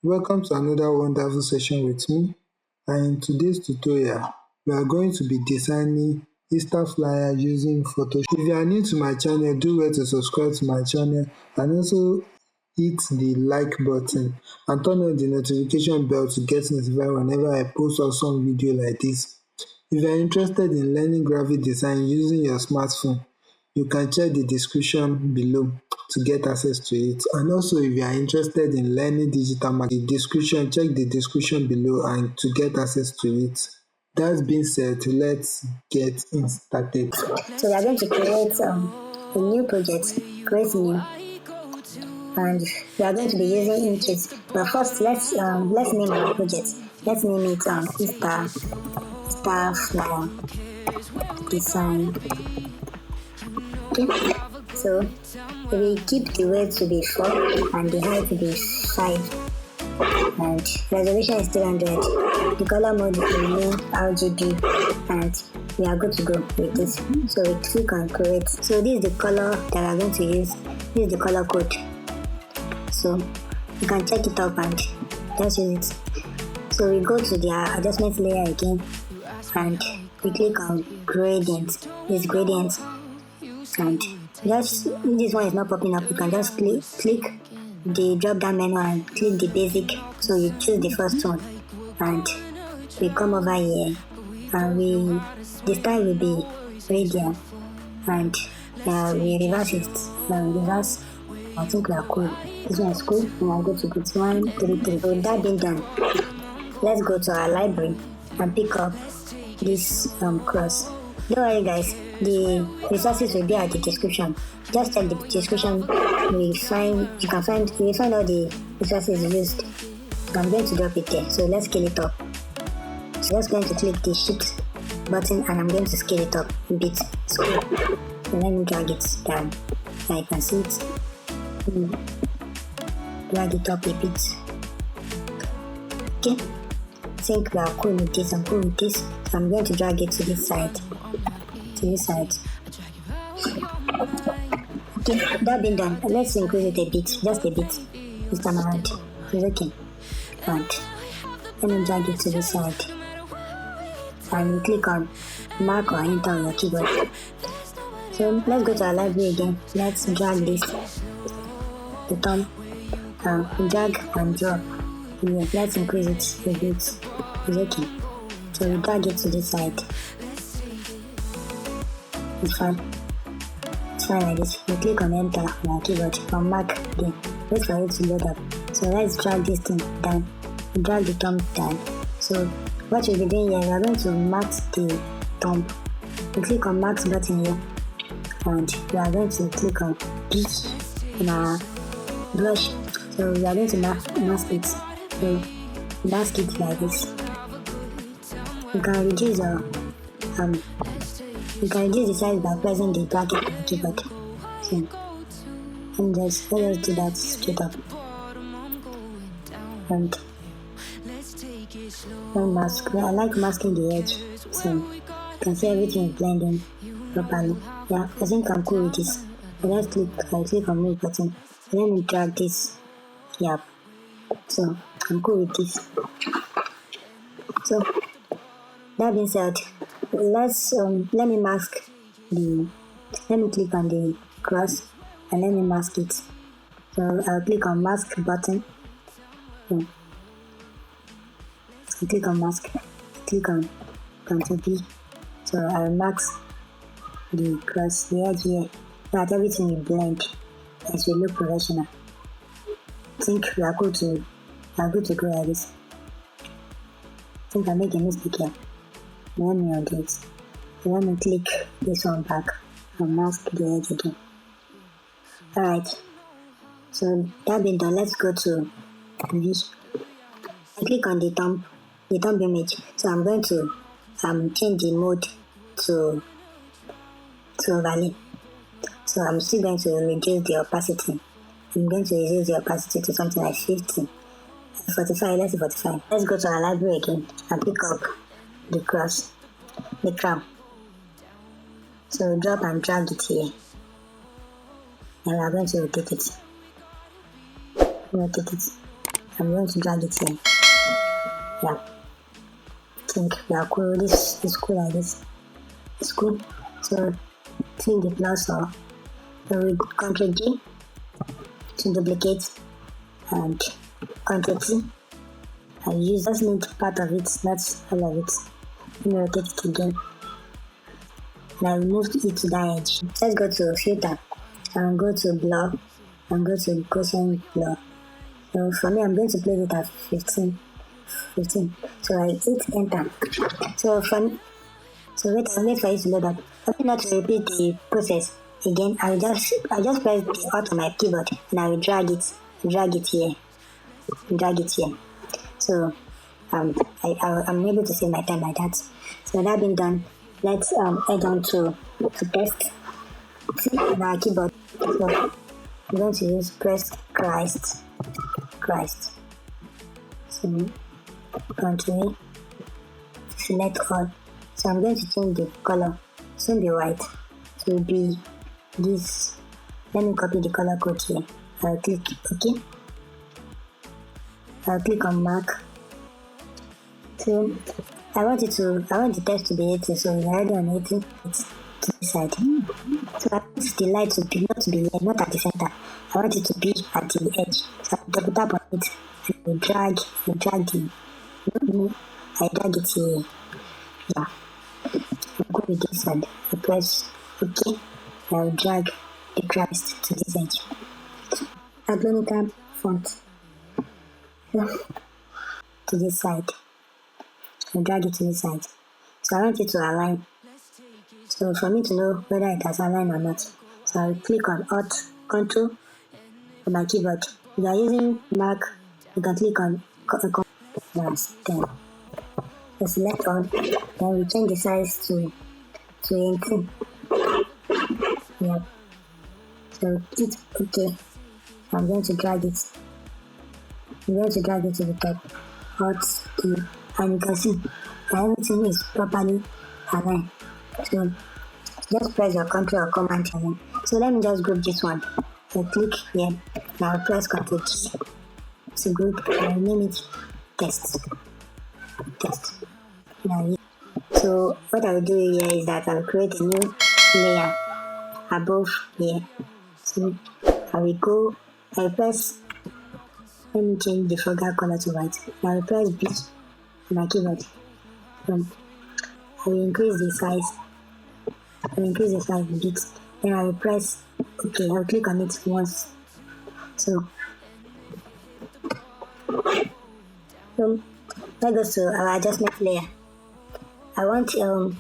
Welcome to another wonderful session with me. And in today's tutorial, we are going to be designing Easter flyer using Photoshop. If you are new to my channel, do well to subscribe to my channel and also hit the like button and turn on the notification bell to get notified whenever I post awesome video like this. If you are interested in learning graphic design using your smartphone, you can check the description below to get access to it. And also, if you are interested in learning digital marketing, check the description below and to get access to it. That being said, let's get started. So we are going to create a new project, create new, and we are going to be using inches. But first, let's name our project. Let's name it Star Flower Design. Okay. So we keep the weight to be 4 and the height to be 5. And resolution is 300. The color mode will remain RGB, and we are good to go with this. So we click on create. So this is the color that we are going to use. This is the color code. So you can check it up and just use it. So we go to the adjustment layer again, and we click on gradient. This gradient, and just if this one is not popping up, you can just click the drop down menu and click the basic. So you choose the first one, and we come over here, and the style will be radial, and we reverse it. Reverse. I think we are cool. This one is cool. We are good to go to 1, 3, 3. So that being done, let's go to our library and pick up this cross. Don't worry guys, the resources will be at the description. Just check the description. You will find all the resources used. I'm going to drop it there. So let's scale it up. So just going to click the shift button and I'm going to scale it up a bit. So let me drag it down. So I can see it. Drag it up a bit. Okay. I think we are cool with this. I'm cool with this. So I'm going to drag it to this side. Okay, that being done, let's increase it a bit, just a bit. This time around, it's okay. And let me drag it to the side. And you click on mark or enter on your keyboard. So let's go to our library again. Let's drag this, the thumb, drag and drop. Yeah, let's increase it a bit. It's okay. So we drag it to the side. It's fine. It's fine like this. We click on enter on our keyboard or mark again. Wait for it to load up. So let's drag this thing down. We drag the thumb down. So what we'll be doing here, we are going to mark the thumb. We click on mark button here, and we are going to click on B in our brush. So we are going to mask it. So mask it like this. You can reduce the size by pressing the bracket on the keyboard. So let's do that straight up. And mask. I like masking the edge, so you can see everything is blending properly. Yeah, I think I'm cool with this. So let's click on move button. And then we drag this here. So I'm cool with this. So that being said, let me click on the cross and let me mask it. So I'll click on mask button. So I click on mask, click on Ctrl B. So I'll mask the cross, the edge here, so that everything will blend as we look professional. I think we are good to go like this. I think I made a mistake here. Let me undo it. So let me click this one back and mask the edge again. Alright. So that being done, let's go to V. I click on the thumb image. So I'm going to change the mode to overlay. So I'm still going to reduce the opacity. I'm going to reduce the opacity to something like 50. 45, let's say 45. Let's go to our library again and pick up the cross, the crown. So drop and drag it here. And we are going to rotate it. I'm going to drag it here. Yeah. I think we are cool. This is cool like this. It's cool. So click the plus or with Ctrl D to duplicate and Ctrl T. And you just need part of it, not all of it. Let me rotate it again. And I removed it to that edge. Let's go to filter and go to blur and go to Gaussian blur. So for me, I'm going to place it at 15. So I hit enter. So wait for it to load up. For me not to repeat the process again, I'll just press the Alt on my keyboard and I will drag it here. So I'm able to save my time like that. So that being done, let's head on to test on our keyboard. So I'm going to use press Christ. So Ctrl select all. So I'm going to change the color. It won't be white. It will be this. Let me copy the color code here. I'll click OK. I'll click on mark. So I want the text to be 80, so it's already on 80. It's to this side. So I want the light to be not here, not at the center. I want it to be at the edge. So I double tap on it and I drag it here. Yeah. I'll go with this side. I press OK. I'll drag the Christ to this edge. Adobe font. To this side. And drag it to this side. So I want it to align. So for me to know whether it has aligned or not, so I'll click on Alt Control on my keyboard. If you are using Mac, you can click on plus 10. So select all. Then we change the size to 18. Yep. So it's okay. I'm going to drag it. I'm going to drag it to the top. Alt E. And you can see everything is properly aligned. So just press your Ctrl or Command again. So let me just group this one. So click here. Now press Ctrl T. So group and name it test. Now, so what I will do here is that I will create a new layer above here. So I will press, let me change the foreground color to white. Now I will press B on my keyboard. I will increase the size. A bit. Then I will press OK. I will click on it once. So that goes to our adjustment layer. I want a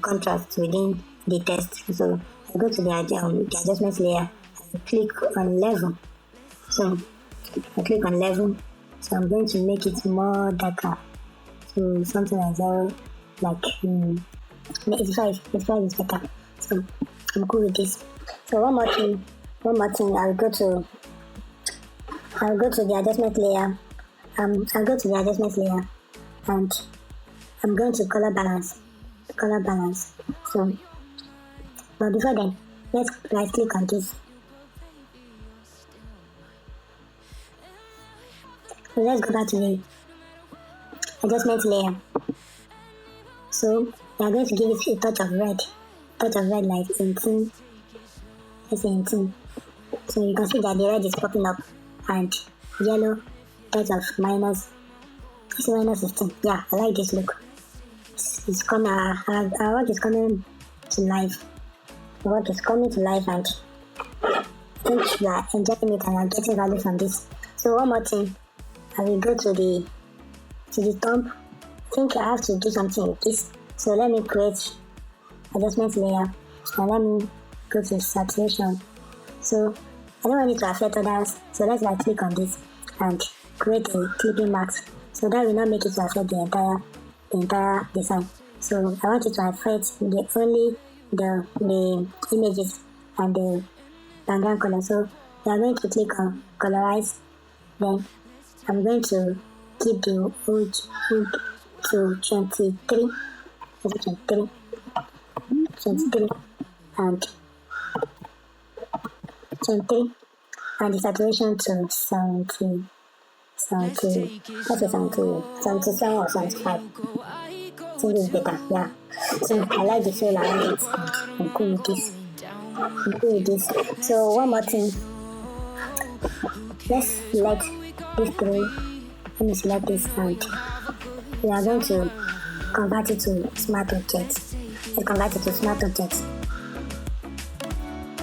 contrast within the text. So I go to the adjustment layer. I click on level. So I click on level. So I'm going to make it more darker. So something like 0, like 85 is better. So I'm cool with this. So one more thing, I'll go to the adjustment layer. I'll go to the adjustment layer and I'm going to color balance. So, but before then, let's right click on this. So let's go back to the adjustment layer. So we are going to give it a touch of red like 18. Let's say 18. So you can see that the red is popping up and yellow touch of minus. It's minus 16. Yeah, I like this look. It's coming. Our work is coming to life. And I think you are enjoying it and are getting value from this. So one more thing, I will go to the thumb. I think I have to do something with this. So let me create adjustment layer and let me go to saturation. So I don't want it to affect others. So let's right click on this and create a clipping mask. So that will not make it to affect the entire design. So I want it to affect only the images and the background color. So we are going to click on colorize. Then I'm going to keep the old to 23 and 23 and the saturation to 70 77 or 75. I think it's better, yeah. So I like the feel around it. I'm cool with this. So one more thing. Let's select this three. Let me select this and we are going to convert it to smart objects. Let's convert it to smart objects.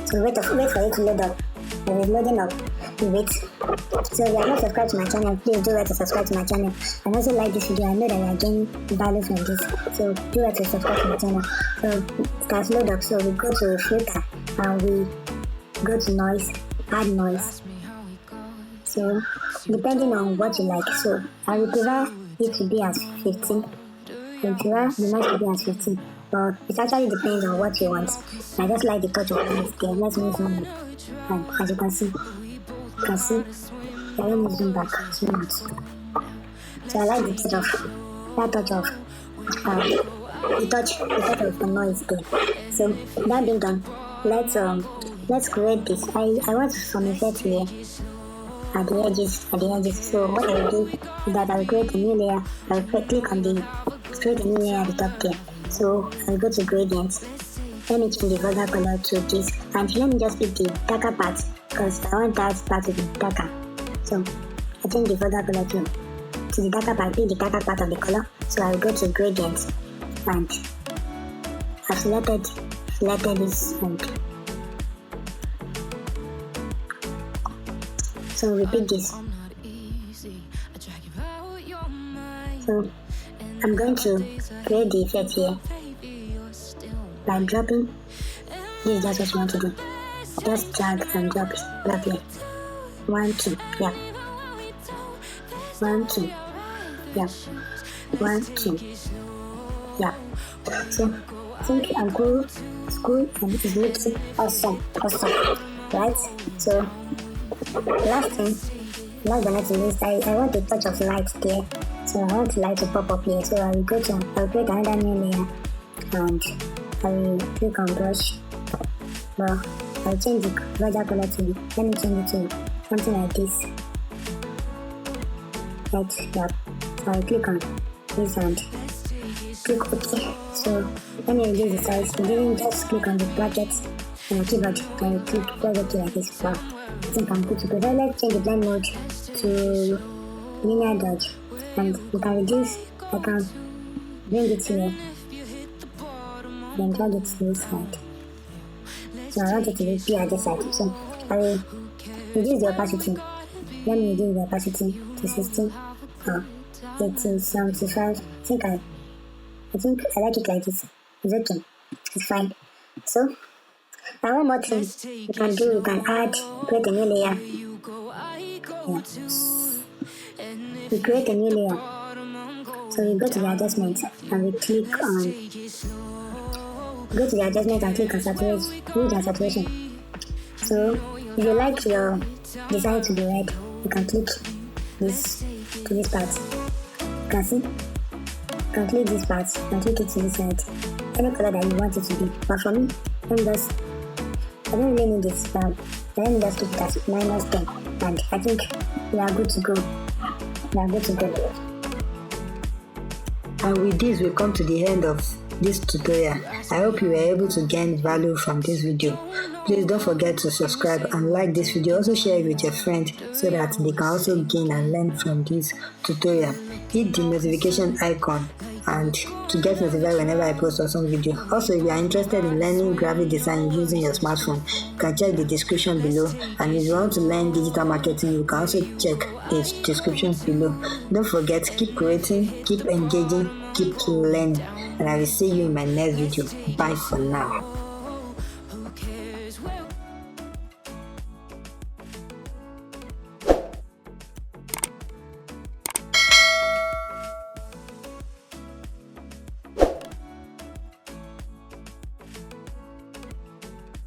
So wait for it to load up. When it's loading up, you wait. So if you are not subscribed to my channel, please do well to subscribe to my channel. And also like this video. I know that you are getting value from this. So do well to subscribe to my channel. So it has loaded up. So we go to filter and we go to noise, add noise. So depending on what you like. So I will prefer it to be as 15. I prefer the noise to be as 15. But it actually depends on what you want. I just like the touch of noise there. Let's move on. And as you can see, the room is going back so much. So I like the touch of the noise there. So that being done, let's create this. I want some effect here at the edges. So what I will do is that I will create a new layer. I will click on the create a new layer at the top there. So I'll go to gradients. Let me change the border color to this, and let me just pick the darker part because I want that part to be darker. So I change the border color to the darker part, pick the darker part of the color. So I'll go to gradients and I've selected this and so repeat this. So I'm going to create the effect here by dropping. This is just what you want to do. Just drag and drop here. 1, 2, yeah. 1, 2, yeah. 1, 2, yeah. So I think I'm cool. It's cool and it's looking awesome. Right? So last but not least, I want a touch of light there. So I want light to pop up here. So I'll create another new layer and I will click on brush. Well, I'll change the border color to, let me change it to something like this. Right, yeah. So I'll click on this and click OK. So let me reduce the size. You didn't just click on the brackets on your keyboard and you click OK like this. Wow. I think I'm good to go. Then let's change the blend mode to linear dodge. And you can reduce, I can bring it here, then drag it to this side. So I want it to be at this side. So I will reduce the opacity. Let me reduce the opacity to 60 or 80, 75. I think I like it like this. It's okay. It's fine. So now one more thing you can do, you can create a new layer. Yeah. We create a new layer. So we go to the adjustment and we click on saturation. So if you like your design to be red, you can click this to this part. You can see? You can click this part and click it to this side. Any color that you want it to be. But for me, I don't really need this, but let me just keep it at -10 and I think we are good to go. And with this, we come to the end of this tutorial. I hope you were able to gain value from this video. Please don't forget to subscribe and like this video. Also share it with your friends so that they can also gain and learn from this tutorial. Hit the notification icon and to get notified whenever I post awesome video. Also, if you are interested in learning graphic design using your smartphone, you can check the description below. And if you want to learn digital marketing, you can also check the description below. Don't forget, keep creating, keep engaging, keep learning, and I will see you in my next video. Bye for now.